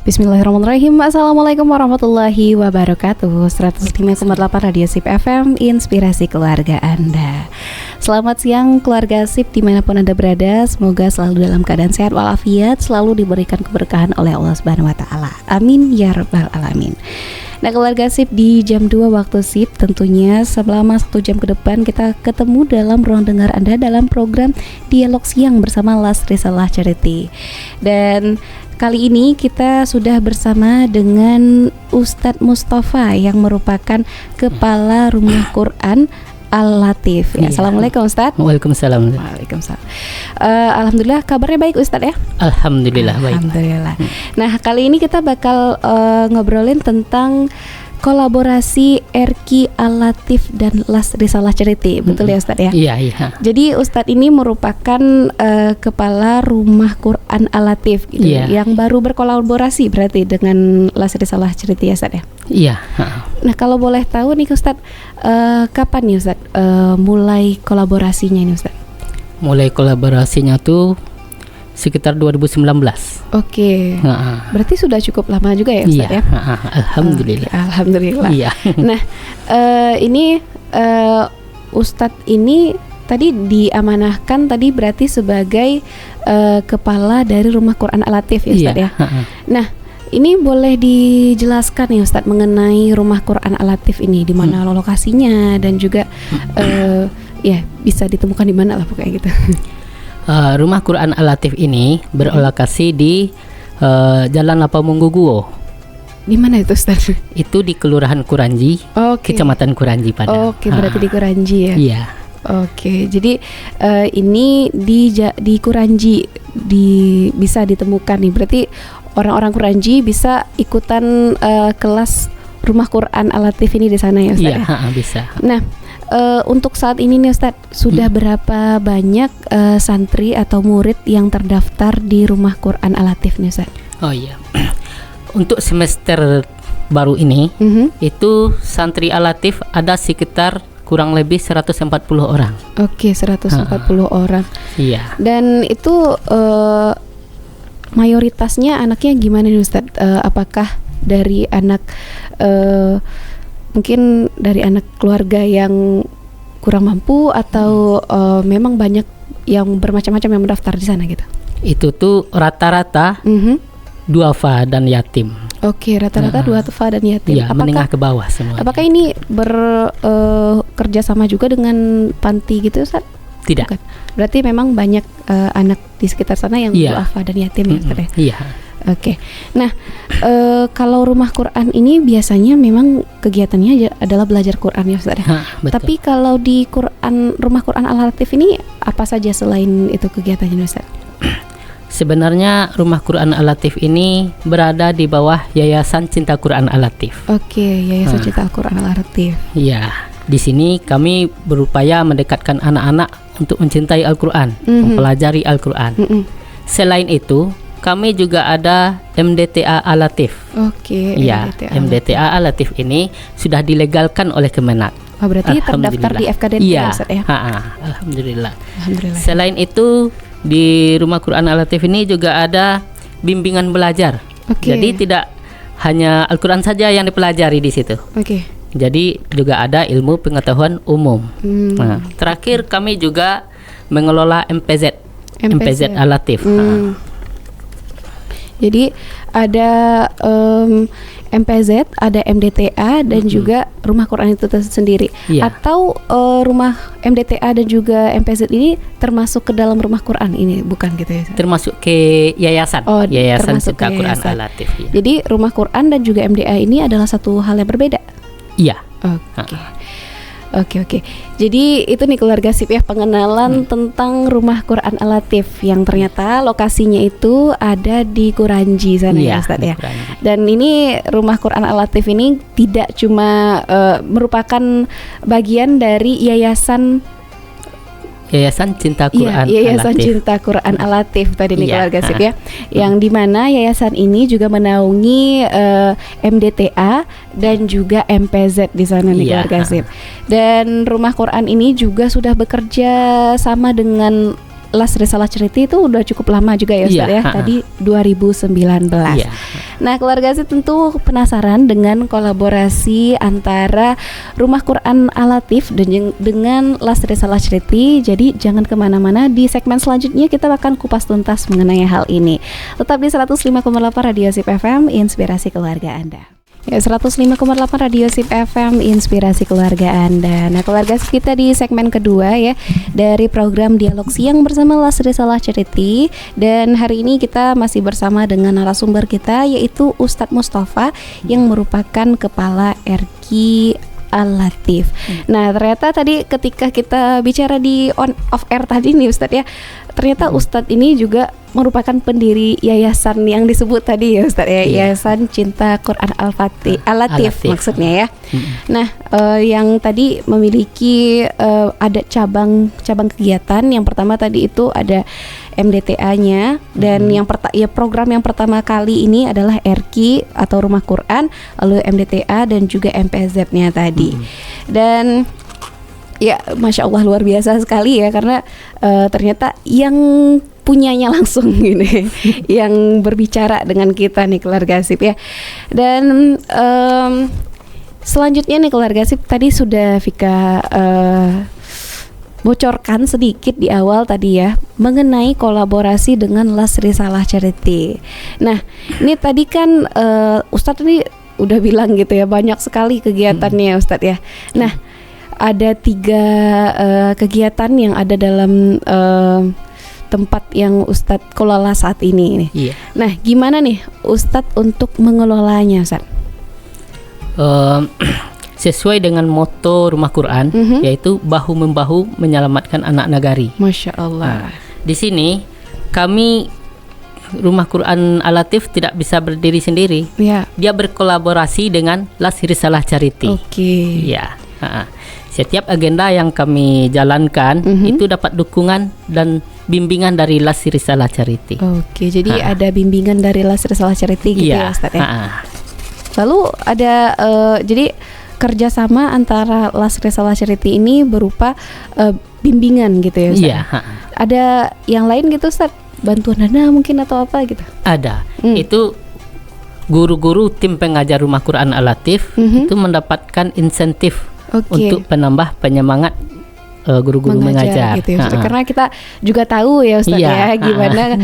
Bismillahirrahmanirrahim. Assalamualaikum warahmatullahi wabarakatuh. 105,8 Radio SIP FM, inspirasi keluarga Anda. Selamat siang keluarga SIP dimanapun Anda berada. Semoga selalu dalam keadaan sehat walafiat, selalu diberikan keberkahan oleh Allah Subhanahu wa Ta'ala. Amin ya rabbal alamin. Nah keluarga SIP, di jam 2 waktu SIP tentunya selama 1 jam ke depan kita ketemu dalam ruang dengar Anda dalam program Dialog Siang bersama Las Risalah Charity. Dan kali ini kita sudah bersama dengan Ustadz Mustafa yang merupakan Kepala Rumah Quran Al-Latif. Ya, Assalamualaikum Ustadz. Waalaikumsalam. Waalaikumsalam. Alhamdulillah kabarnya baik Ustadz ya? Alhamdulillah baik. Alhamdulillah. Nah kali ini kita bakal ngobrolin tentang kolaborasi RQ Al-Latif dan Las Risalah Charity. Betul ya Ustadz ya? Iya. Jadi Ustadz ini merupakan Kepala Rumah Quran Al-Latif gitu, yang baru berkolaborasi berarti dengan Las Risalah Charity ya Ustadz ya? Iya. Nah kalau boleh tahu nih Ustadz, kapan nih Ustadz mulai kolaborasinya ini Ustadz? Mulai kolaborasinya tuh sekitar 2019. Oke. Berarti sudah cukup lama juga ya Ustadz ya? Alhamdulillah. Alhamdulillah. Iya. Nah ini Ustadz ini tadi diamanahkan tadi berarti sebagai kepala dari Rumah Quran Al-Latif ya Ustadz ya? Nah ini boleh dijelaskan nih Ustadz mengenai Rumah Quran Al-Latif ini, di mana lokasinya dan juga ya bisa ditemukan di mana lah pokoknya gitu. Rumah Quran Al-Latif ini berlokasi di Jalan Lapamungguguo. Di mana itu Ustaz? Itu di Kelurahan Kuranji, Kecamatan Kuranji Padang. Oke, berarti di Kuranji ya? Iya. Oke, jadi ini di Kuranji bisa ditemukan nih. Berarti orang-orang Kuranji bisa ikutan kelas Rumah Quran Al-Latif ini di sana ya Ustaz? Iya, ya? bisa. Nah, untuk saat ini nih Ustaz, sudah berapa banyak santri atau murid yang terdaftar di Rumah Quran Al-Latif nih Ustaz? Oh iya. Untuk semester baru ini itu santri Al-Latif ada sekitar kurang lebih 140 orang. Oke, 140 orang. Iya. Dan itu mayoritasnya anaknya gimana nih Ustaz? Apakah dari anak mungkin dari anak keluarga yang kurang mampu atau memang banyak yang bermacam-macam yang mendaftar di sana gitu? Itu tuh rata-rata duafa dan yatim. Oke, rata-rata duafa dan yatim. Iya, menengah ke bawah semua. Apakah ini bekerja sama juga dengan panti gitu Ustaz? Tidak. Bukan. Berarti memang banyak anak di sekitar sana yang duafa dan yatim ya Ustaz ya? Iya. Oke, nah kalau Rumah Quran ini biasanya memang kegiatannya adalah belajar Quran ya Ustaz ya? Tapi kalau di Rumah Quran Al-Latif ini apa saja selain itu kegiatannya Ustaz? Sebenarnya Rumah Quran Al-Latif ini berada di bawah Yayasan Cinta Quran Al-Latif. Oke, Yayasan Cinta Quran Al-Latif. Iya, di sini kami berupaya mendekatkan anak-anak untuk mencintai Al-Quran, mempelajari Al-Quran. Selain itu, kami juga ada MDTA Al-Latif. Oke. Ya, MDTA Al-Latif ini sudah dilegalkan oleh Kemenak. Oh, berarti terdaftar di FKDN ya, Ustaz ya? Alhamdulillah. Selain itu, di Rumah Quran Al-Latif ini juga ada bimbingan belajar. Jadi tidak hanya Al-Quran saja yang dipelajari di situ. Jadi juga ada ilmu pengetahuan umum. Nah, terakhir kami juga mengelola MPZ Al-Latif. Jadi ada MPZ, ada MDTA dan juga Rumah Quran itu sendiri. Atau rumah MDTA dan juga MPZ ini termasuk ke dalam Rumah Quran ini, bukan gitu ya? Termasuk ke yayasan. Yayasan Cinta Quran Al-Latif. Jadi Rumah Quran dan juga MDA ini adalah satu hal yang berbeda. Iya. Oke. Jadi itu nih keluarga SIP ya, pengenalan tentang Rumah Quran Al-Latif yang ternyata lokasinya itu ada di Kuranji sana ya Ustaz ya. Dan ini Rumah Quran Al-Latif ini tidak cuma merupakan bagian dari Yayasan Cinta Quran Yayasan Cinta Quran Al-Latif tadi nih keluarga SIP ya. Yang dimana yayasan ini juga menaungi MDTA dan juga MPZ di sana nih keluarga SIP. Dan Rumah Quran ini juga sudah bekerja sama dengan Las Risalah Charity itu udah cukup lama juga ya Ustaz ya. Tadi 2019. Nah, keluarga sih tentu penasaran dengan kolaborasi antara Rumah Quran Al-Latif dengan Las Risalah Charity. Jadi jangan kemana-mana, di segmen selanjutnya kita akan kupas tuntas mengenai hal ini. Tetap di 105,8 Radio Sip FM, inspirasi keluarga Anda. Ya, 105,8 Radio Sip FM, inspirasi keluarga Anda. Nah, keluarga kita di segmen kedua ya dari program Dialog Siang bersama Las Risalah Charity. Dan hari ini kita masih bersama dengan narasumber kita, yaitu Ustadz Mustafa yang merupakan Kepala RQ Al-Latif. Nah, ternyata tadi ketika kita bicara di on off air tadi nih Ustadz ya, ternyata Ustadz ini juga merupakan pendiri yayasan yang disebut tadi ya Ustadz ya, Yayasan Cinta Quran Al-Latif maksudnya ya. Nah, yang tadi memiliki ada cabang kegiatan. Yang pertama tadi itu ada MDTA-nya, dan program yang pertama kali ini adalah RQ atau Rumah Quran, lalu MDTA dan juga MPZ-nya tadi. Dan ya, Masya Allah luar biasa sekali ya, karena ternyata yang punyanya langsung gini yang berbicara dengan kita nih keluarga Sip ya. Dan selanjutnya nih keluarga Sip, tadi sudah Vika bocorkan sedikit di awal tadi ya mengenai kolaborasi dengan Las Risalah Charity. Nah, ini tadi kan Ustadz ini udah bilang gitu ya, banyak sekali kegiatannya Ustadz ya. Nah, ada 3 kegiatan yang ada dalam tempat yang Ustadz kelola saat ini. Nah, gimana nih Ustadz untuk mengelolanya, Ustadz? Sesuai dengan moto Rumah Quran, yaitu bahu-membahu menyelamatkan anak negari. Masya Allah. Nah, di sini kami Rumah Quran Al-Latif tidak bisa berdiri sendiri. Dia berkolaborasi dengan Las Risalah Charity. Ya. Setiap agenda yang kami jalankan itu dapat dukungan dan bimbingan dari Las Risalah Charity. Jadi ada bimbingan dari Las Risalah Charity gitu ya Ustadz ya. Lalu ada jadi kerjasama antara Las Risalah Charity ini berupa bimbingan gitu ya Ustadz. Ada yang lain gitu Ustadz? Bantuan dana mungkin atau apa gitu? Ada. Itu guru-guru tim pengajar Rumah Quran Al-Latif itu mendapatkan insentif untuk penambah penyemangat guru-guru mengajar gitu ya, karena kita juga tahu ya Ustadz ya gimana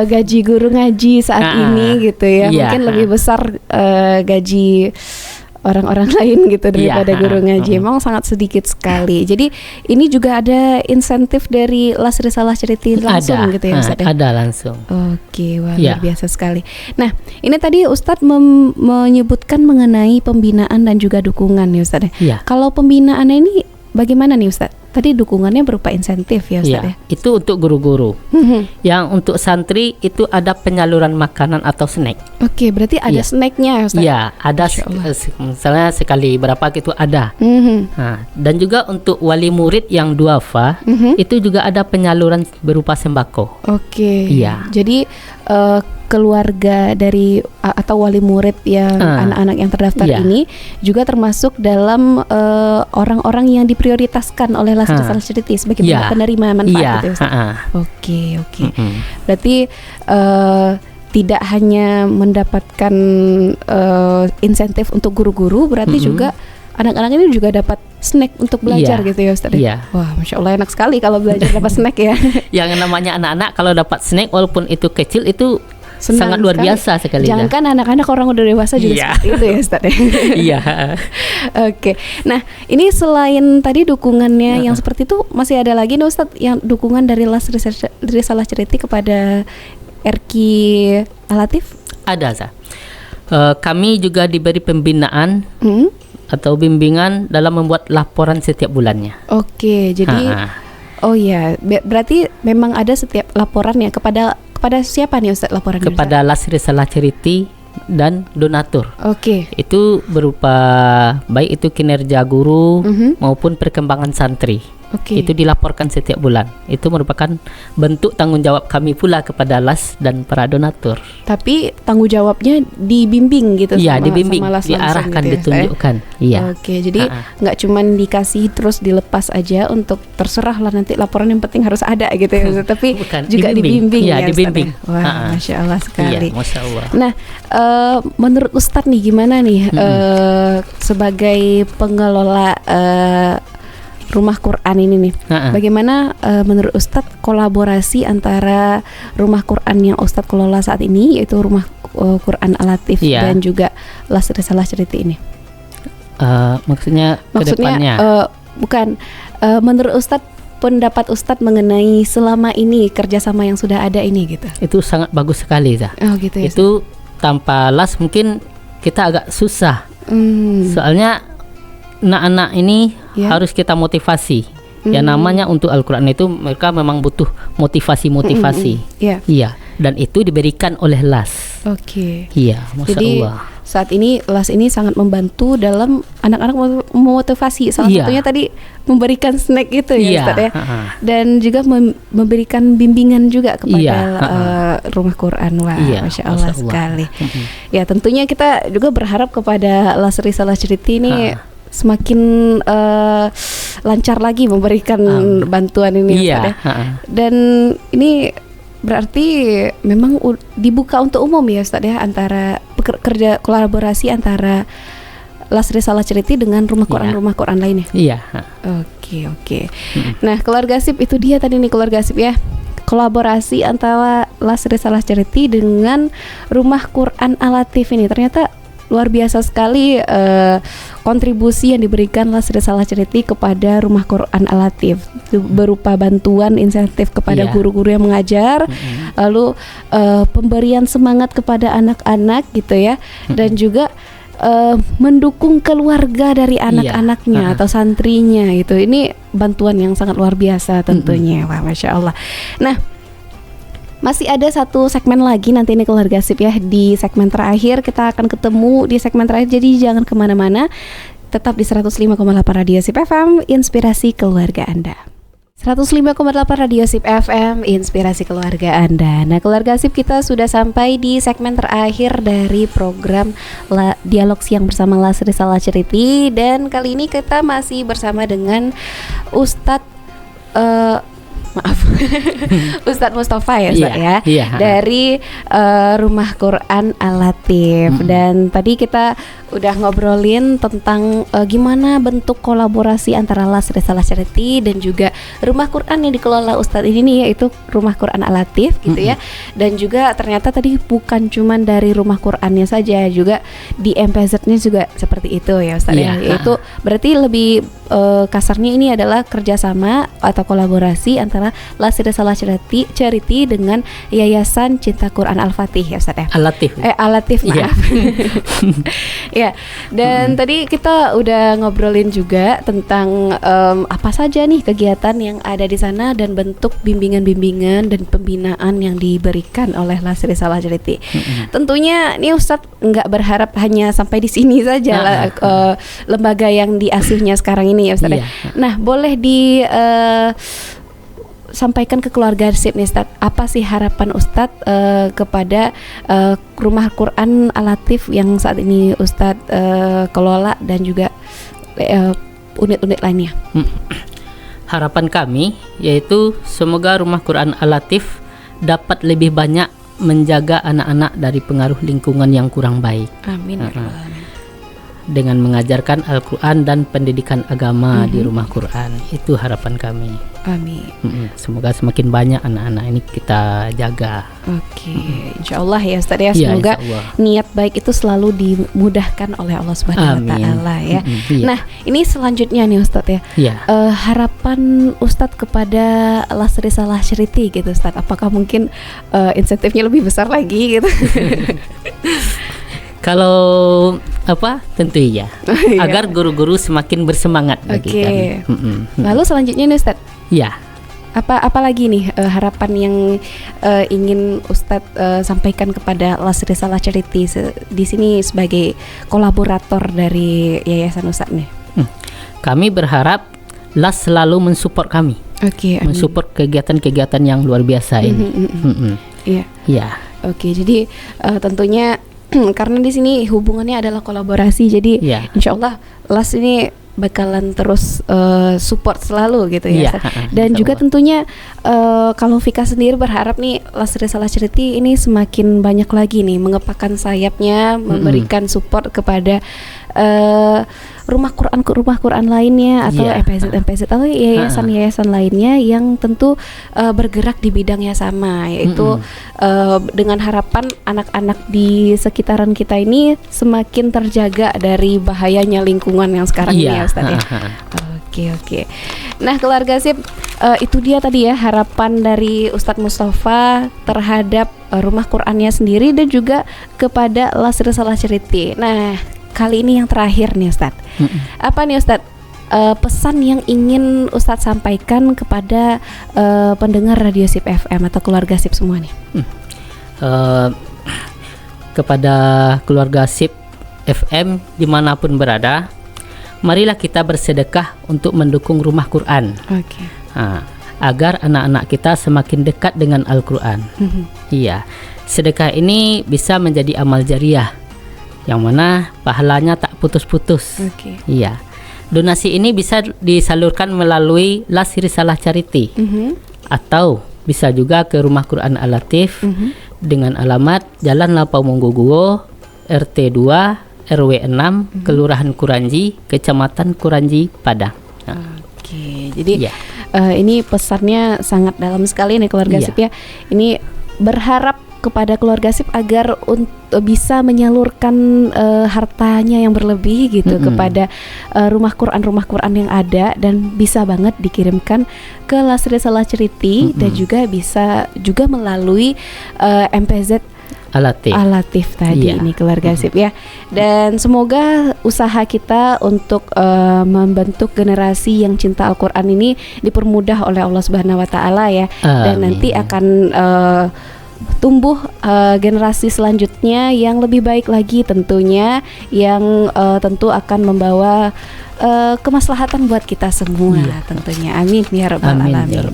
gaji guru ngaji saat ini gitu ya, mungkin lebih besar gaji orang-orang lain gitu daripada guru ngaji. Emang sangat sedikit sekali. Jadi ini juga ada insentif dari Las Risalah Charity langsung gitu ya Ustadz? Ada langsung. Wah luar biasa sekali. Nah, ini tadi Ustadz menyebutkan mengenai pembinaan dan juga dukungan nih Ustadz ya. Kalau pembinaannya ini bagaimana nih Ustadz? Tadi dukungannya berupa insentif ya Ustadz ya? Itu untuk guru-guru. Yang untuk santri itu ada penyaluran makanan atau snack. Berarti ada snacknya ya Ustadz? Iya, ada misalnya sekali berapa gitu ada. Dan juga untuk wali murid yang duafa itu juga ada penyaluran berupa sembako. Jadi keluarga dari atau wali murid yang anak-anak yang terdaftar ini juga termasuk dalam orang-orang yang diprioritaskan oleh Las Risalah Charity sebagai penerima manfaat gitu ya. Berarti tidak hanya mendapatkan insentif untuk guru-guru, berarti juga anak-anak ini juga dapat snack untuk belajar gitu ya Ustadz. Wah, Masya Allah enak sekali kalau belajar dapat snack ya. Yang namanya anak-anak kalau dapat snack walaupun itu kecil itu sangat luar biasa sekali. Jangan kan anak-anak, orang udah dewasa juga seperti itu ya Ustadz. Nah, ini selain tadi dukungannya yang seperti itu, masih ada lagi nih Ustadz yang dukungan dari Las Risalah Charity kepada RQ Al-Latif? Ada, kami juga diberi pembinaan atau bimbingan dalam membuat laporan setiap bulannya. Jadi berarti memang ada setiap laporannya kepada siapa nih Ustadz laporannya? Kepada Las Risalah Charity dan donatur. Itu berupa baik itu kinerja guru maupun perkembangan santri. Itu dilaporkan setiap bulan. Itu merupakan bentuk tanggung jawab kami pula kepada LAS dan para donatur. Tapi tanggung jawabnya dibimbing gitu dibimbing, sama LAS diarahkan, gitu ditunjukkan. Iya. Jadi nggak cuman dikasih terus dilepas aja untuk terserah lah nanti laporan, yang penting harus ada gitu ya. Tapi juga dibimbing ya, dibimbing. Wah, Masya Allah sekali. Iya, Masya Allah. Nah, menurut Ustadz nih gimana nih sebagai pengelola Rumah Quran ini nih, bagaimana menurut Ustadz kolaborasi antara Rumah Quran yang Ustadz kelola saat ini, yaitu Rumah Quran Al-Latif dan juga LAS Risalah Ceriti ini? Maksudnya kedepannya? Bukan, menurut Ustadz, pendapat Ustadz mengenai selama ini kerjasama yang sudah ada ini gitu. Itu sangat bagus sekali, Zah. Gitu ya. Itu tanpa LAS mungkin kita agak susah. Soalnya anak-anak ini harus kita motivasi. Ya namanya untuk Al-Quran itu mereka memang butuh motivasi. Iya. Dan itu diberikan oleh LAS. Iya, Masya Allah. Saat ini LAS ini sangat membantu dalam anak-anak memotivasi. Salah satunya tadi memberikan snack itu ya Ustaz ya. Dan juga memberikan bimbingan juga kepada Rumah Quran. Wah, Masya Allah sekali. Ya, tentunya kita juga berharap kepada LAS Risalah Ceriti ini semakin lancar lagi memberikan bantuan ini Ustaz ya. Dan ini berarti memang dibuka untuk umum ya Ustaz ya, antara kerja kolaborasi antara LAS Risalah Ceriti dengan Rumah Quran lainnya. Oke. Nah, keluarga SIP itu dia tadi nih, keluarga SIP ya. Kolaborasi antara LAS Risalah Ceriti dengan Rumah Quran Al-Latif ini ternyata luar biasa sekali kontribusi yang diberikan LAS Risalah Ceriti kepada Rumah Quran Al-Latif, berupa bantuan insentif kepada guru-guru yang mengajar, lalu pemberian semangat kepada anak-anak gitu ya, dan juga mendukung keluarga dari anak-anaknya atau santrinya gitu. Ini bantuan yang sangat luar biasa tentunya. Wah, Masya Allah. Nah, masih ada satu segmen lagi nanti ini keluarga SIP ya. Di segmen terakhir kita akan ketemu di segmen terakhir. Jadi jangan kemana-mana, tetap di 105,8 Radio SIP FM, Inspirasi Keluarga Anda. 105,8 Radio SIP FM, Inspirasi Keluarga Anda. Nah, keluarga SIP, kita sudah sampai di segmen terakhir dari program Dialog Siang bersama LAS Risalah Ceriti. Dan kali ini kita masih bersama dengan Ustadz Ustadz Mustafa ya Ustadz dari Rumah Quran Al-Latif. Dan tadi kita udah ngobrolin tentang gimana bentuk kolaborasi antara LAS Risalah Ceriti dan juga Rumah Quran yang dikelola Ustadz ini nih, yaitu Rumah Quran Al-Latif gitu ya. Dan juga ternyata tadi bukan cuman dari Rumah Qurannya saja, juga di MPZ-nya juga seperti itu ya Ustadz ya. Itu berarti lebih kasarnya ini adalah kerjasama atau kolaborasi antara LAS Risalah Ceriti dengan Yayasan Cinta Quran Al-Fatih ya Ustadz ya. Al-Latif maaf. Ya, dan tadi kita udah ngobrolin juga tentang apa saja nih kegiatan yang ada di sana dan bentuk bimbingan-bimbingan dan pembinaan yang diberikan oleh LAS Risalah Ceriti. Tentunya nih Ustadz nggak berharap hanya sampai di sini saja lembaga yang diasuhnya sekarang ini ya Ustadz. Nah, boleh sampaikan ke keluarga SIP nih Ustadz, apa sih harapan Ustadz kepada Rumah Quran Al-Latif yang saat ini Ustadz kelola dan juga unit-unit lainnya? Harapan kami yaitu semoga Rumah Quran Al-Latif dapat lebih banyak menjaga anak-anak dari pengaruh lingkungan yang kurang baik. Amin. Dengan mengajarkan Al-Quran dan pendidikan agama di Rumah Quran. Itu harapan kami. Amin. Semoga semakin banyak anak-anak ini kita jaga. Insya Allah ya Ustaz ya. Semoga niat baik itu selalu dimudahkan oleh Allah Subhanahu wa Ta'ala ya. Nah, ini selanjutnya nih Ustaz ya. Harapan Ustaz kepada LAS Risalah Ceriti gitu Ustaz. Apakah mungkin insentifnya lebih besar lagi gitu? Kalau tentu iya. Agar guru-guru semakin bersemangat bagi kami. Lalu selanjutnya nih Ustadz. Ya. Apa lagi nih harapan yang ingin Ustadz sampaikan kepada LAS Risalah Ceriti di sini sebagai kolaborator dari Yayasan Ustadz nih? Kami berharap LAS selalu mensupport kami. Mensupport kegiatan-kegiatan yang luar biasa ini. Iya. Ya. Oke, jadi tentunya karena di sini hubungannya adalah kolaborasi, jadi insya Allah LAS ini bakalan terus support selalu gitu ya. Dan juga tentunya kalau Vika sendiri berharap nih LAS Risalah Charity ini semakin banyak lagi nih mengepakkan sayapnya, memberikan support kepada rumah Quran lainnya atau MPZ atau yayasan lainnya yang tentu bergerak di bidang yang sama, yaitu dengan harapan anak-anak di sekitaran kita ini semakin terjaga dari bahayanya lingkungan yang sekarang ini ya Ustadz ya. Oke. Nah keluarga SIP, itu dia tadi ya harapan dari Ustadz Mustafa terhadap rumah Qurannya sendiri dan juga kepada LAS Risalah Charity. Nah kali ini yang terakhir nih Ustadz, apa nih Ustadz pesan yang ingin Ustadz sampaikan kepada pendengar Radio SIP FM atau keluarga SIP semua nih? Kepada keluarga SIP FM dimanapun berada, marilah kita bersedekah untuk mendukung rumah Quran, agar anak-anak kita semakin dekat dengan Al-Quran. Iya, sedekah ini bisa menjadi amal jariah yang mana pahalanya tak putus-putus. Iya. Donasi ini bisa disalurkan melalui LAS Risalah Charity atau bisa juga ke Rumah Quran Al-Latif dengan alamat Jalan Lapau Monggoguwo, RT 2, RW 6, Kelurahan Kuranji, Kecamatan Kuranji, Padang. Jadi ini pesannya sangat dalam sekali nih keluarga SIP ya. Ini berharap kepada keluarga SIP agar bisa menyalurkan hartanya yang berlebih gitu kepada rumah Quran yang ada dan bisa banget dikirimkan ke LAS Risalah Charity dan juga bisa juga melalui MPZ Al-Latif tadi ini keluarga SIP ya. Dan semoga usaha kita untuk membentuk generasi yang cinta Al-Quran ini dipermudah oleh Allah Subhanahu wa taala ya. Dan nanti akan tumbuh generasi selanjutnya yang lebih baik lagi tentunya, yang tentu akan membawa kemaslahatan buat kita semua tentunya. Amin ya rabbal alamin.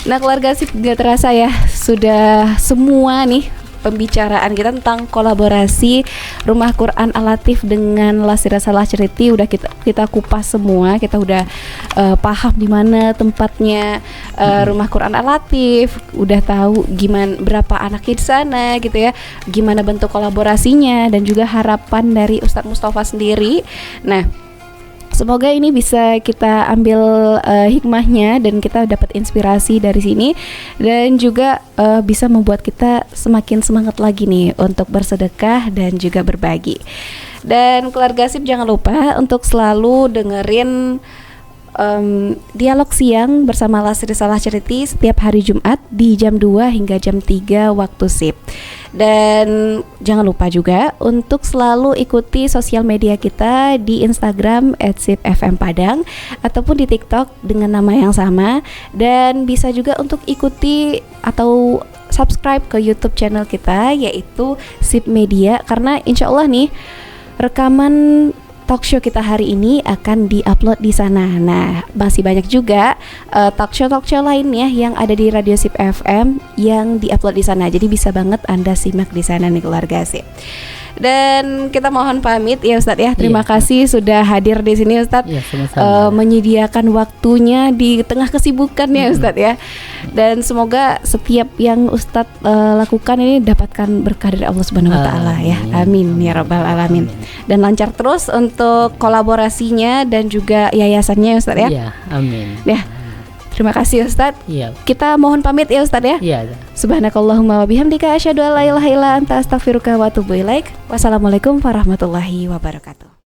Nah keluarga SIP, gak terasa ya sudah semua nih pembicaraan kita tentang kolaborasi Rumah Quran Al-Latif dengan LAS Risalah Charity udah kita kupas semua. Kita udah paham di mana tempatnya Rumah Quran Al-Latif, udah tahu gimana berapa anaknya di sana gitu ya, gimana bentuk kolaborasinya dan juga harapan dari Ustadz Mustafa sendiri. Nah semoga ini bisa kita ambil hikmahnya dan kita dapat inspirasi dari sini dan juga bisa membuat kita semakin semangat lagi nih untuk bersedekah dan juga berbagi. Dan keluarga SIP jangan lupa untuk selalu dengerin dialog siang bersama LAS Risalah Charity setiap hari Jumat di jam 2 hingga jam 3 waktu SIP. Dan jangan lupa juga untuk selalu ikuti sosial media kita di Instagram @sipfmpadang ataupun di TikTok dengan nama yang sama, dan bisa juga untuk ikuti atau subscribe ke YouTube channel kita yaitu SIP Media, karena insya Allah nih rekaman talkshow kita hari ini akan diupload di sana. Nah, masih banyak juga talkshow lainnya yang ada di Radio SIP FM yang diupload di sana. Jadi bisa banget Anda simak di sana nih keluarga SIP. Dan kita mohon pamit ya Ustadz ya. Terima kasih sudah hadir di sini Ustadz. Menyediakan waktunya di tengah kesibukan ya Ustadz ya. Dan semoga setiap yang Ustadz lakukan ini dapatkan berkah dari Allah Subhanahu wa taala ya. Amin ya rabbal alamin. Dan lancar terus untuk kolaborasinya dan juga yayasannya Ustadz ya. Iya, amin. Ya. Terima kasih Ustadz. Iya. Kita mohon pamit ya Ustadz ya. Iya. Subhanakallahumma wa bihamdika asyhadu an la ilaha illa anta astaghfiruka wa atubu ilaik. Wassalamualaikum warahmatullahi wabarakatuh.